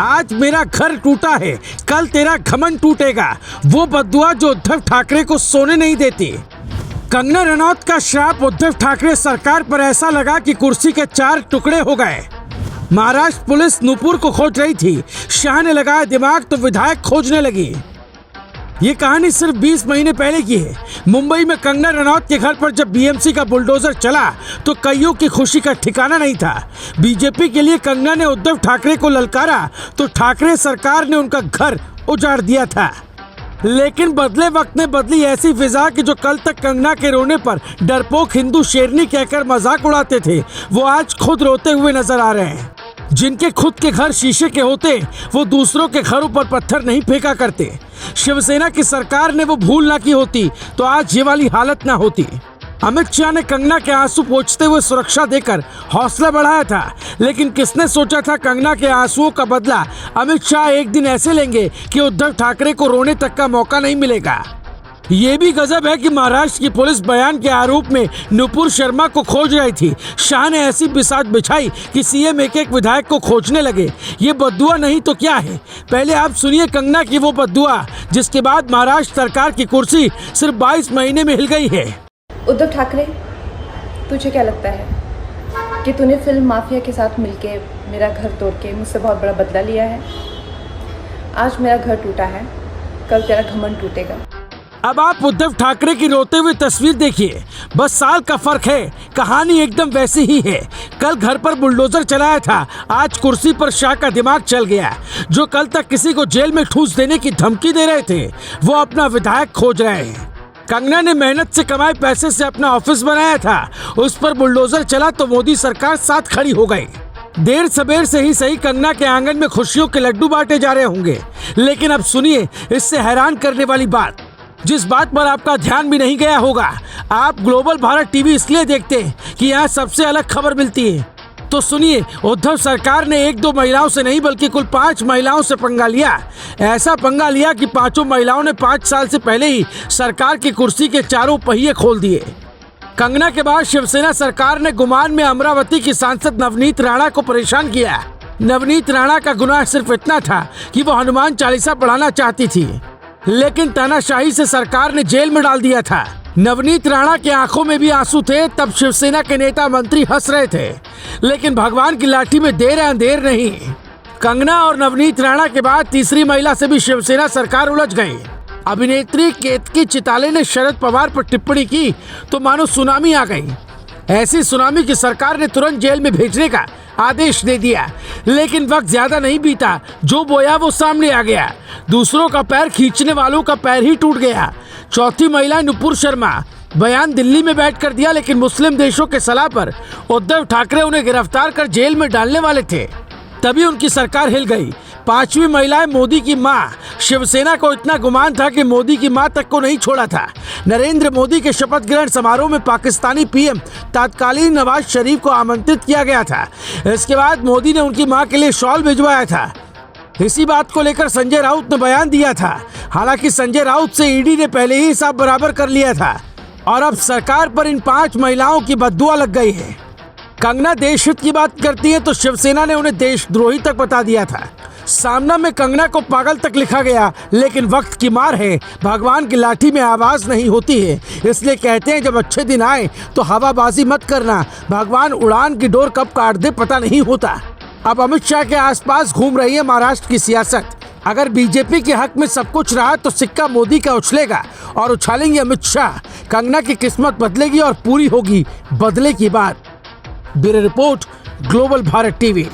आज मेरा घर टूटा है, कल तेरा घमंड टूटेगा। वो बद्दुआ जो उद्धव ठाकरे को सोने नहीं देती। कंगना रनौत का श्राप उद्धव ठाकरे सरकार पर ऐसा लगा कि कुर्सी के 4 टुकड़े हो गए। महाराष्ट्र पुलिस नूपुर को खोज रही थी, शाह ने लगाया दिमाग तो विधायक खोजने लगी। ये कहानी सिर्फ 20 महीने पहले की है। मुंबई में कंगना रनौत के घर पर जब बीएमसी का बुलडोजर चला तो कईयों की खुशी का ठिकाना नहीं था। बीजेपी के लिए कंगना ने उद्धव ठाकरे को ललकारा तो ठाकरे सरकार ने उनका घर उजाड़ दिया था। लेकिन बदले वक्त ने बदली ऐसी फिजा कि जो कल तक कंगना के रोने पर डरपोक हिंदू शेरनी कहकर मजाक उड़ाते थे, वो आज खुद रोते हुए नजर आ रहे हैं। जिनके खुद के घर शीशे के होते, वो दूसरों के घरों पर पत्थर नहीं फेंका करते। शिवसेना की सरकार ने वो भूल ना की होती तो आज ये वाली हालत ना होती। अमित शाह ने कंगना के आंसू पोंछते हुए सुरक्षा देकर हौसला बढ़ाया था, लेकिन किसने सोचा था कंगना के आंसुओं का बदला अमित शाह एक दिन ऐसे लेंगे कि उद्धव ठाकरे को रोने तक का मौका नहीं मिलेगा। ये भी गजब है कि महाराष्ट्र की पुलिस बयान के आरोप में नूपुर शर्मा को खोज रही थी। शाह ने ऐसी बिसात बिछाई कि सीएम एक विधायक को खोजने लगे। ये बद्दुआ नहीं तो क्या है? पहले आप सुनिए कंगना की वो बद्दुआ जिसके बाद महाराष्ट्र सरकार की कुर्सी सिर्फ 22 महीने में हिल गई है। उद्धव ठाकरे, तुझे क्या लगता है कि तूने फिल्म माफिया के साथ मिलके मेरा घर तोड़ के मुझसे बहुत बड़ा बदला लिया है? आज मेरा घर टूटा है, कल तेरा घमंड टूटेगा। अब आप उद्धव ठाकरे की रोते हुए तस्वीर देखिए, बस साल का फर्क है। कहानी एकदम वैसी ही है। कल घर पर बुलडोजर चलाया था, आज कुर्सी पर शाह का दिमाग चल गया। जो कल तक किसी को जेल में ठूस देने की धमकी दे रहे थे, वो अपना विधायक खोज रहे हैं। कंगना ने मेहनत से कमाए पैसे से अपना ऑफिस बनाया था, उस पर बुलडोजर चला तो मोदी सरकार साथ खड़ी हो गई। देर सबेर से ही सही, कंगना के आंगन में खुशियों के लड्डू बांटे जा रहे होंगे। लेकिन अब सुनिए इससे हैरान करने वाली बात, जिस बात पर आपका ध्यान भी नहीं गया होगा। आप ग्लोबल भारत टीवी इसलिए देखते हैं कि यहाँ सबसे अलग खबर मिलती है। तो सुनिए, उद्धव सरकार ने 1-2 महिलाओं से नहीं बल्कि कुल 5 महिलाओं से पंगा लिया। ऐसा पंगा लिया कि 5 महिलाओं ने 5 साल से पहले ही सरकार की कुर्सी के 4 पहिए खोल दिए। कंगना के बाद शिवसेना सरकार ने गुमान में अमरावती की सांसद नवनीत राणा को परेशान किया। नवनीत राणा का गुनाह सिर्फ इतना था कि वो हनुमान चालीसा पढ़ाना चाहती थी, लेकिन तानाशाही से सरकार ने जेल में डाल दिया था। नवनीत राणा के आंखों में भी आंसू थे, तब शिवसेना के नेता मंत्री हंस रहे थे। लेकिन भगवान की लाठी में देर अंधेर नहीं। कंगना और नवनीत राणा के बाद तीसरी महिला से भी शिवसेना सरकार उलझ गई। अभिनेत्री केतकी चिताले ने शरद पवार पर टिप्पणी की तो मानो सुनामी आ गई। ऐसी सुनामी की सरकार ने तुरंत जेल में भेजने का आदेश दे दिया। लेकिन वक्त ज्यादा नहीं बीता, जो बोया वो सामने आ गया। दूसरों का पैर खींचने वालों का पैर ही टूट गया। चौथी महिला नूपुर शर्मा, बयान दिल्ली में बैठकर दिया, लेकिन मुस्लिम देशों के सलाह पर उद्धव ठाकरे उन्हें गिरफ्तार कर जेल में डालने वाले थे, तभी उनकी सरकार हिल गई। 5वीं महिला है मोदी की मां। शिवसेना को इतना गुमान था कि मोदी की मां तक को नहीं छोड़ा था। नरेंद्र मोदी के शपथ ग्रहण समारोह में पाकिस्तानी पीएम तत्कालीन नवाज शरीफ को आमंत्रित किया गया था। इसके बाद मोदी ने उनकी मां के लिए शॉल भिजवाया था। इसी बात को लेकर संजय राउत ने बयान दिया था। हालांकि संजय राउत से ईडी ने पहले ही हिसाब बराबर कर लिया था और अब सरकार पर इन 5 महिलाओं की बद्दुआ लग गई है। कंगना देश हित की बात करती है तो शिवसेना ने उन्हें देशद्रोही तक बता दिया था। सामना में कंगना को पागल तक लिखा गया, लेकिन वक्त की मार है। भगवान की लाठी में आवाज नहीं होती है, इसलिए कहते हैं जब अच्छे दिन आए तो हवाबाजी मत करना। भगवान उड़ान की डोर कब काट दे पता नहीं होता। अब अमित शाह के आसपास घूम रही है महाराष्ट्र की सियासत। अगर बीजेपी के हक में सब कुछ रहा तो सिक्का मोदी का उछलेगा और उछालेंगे अमित शाह। कंगना की किस्मत बदलेगी और पूरी होगी बदले की बात। Bureau report, global Bharat TV.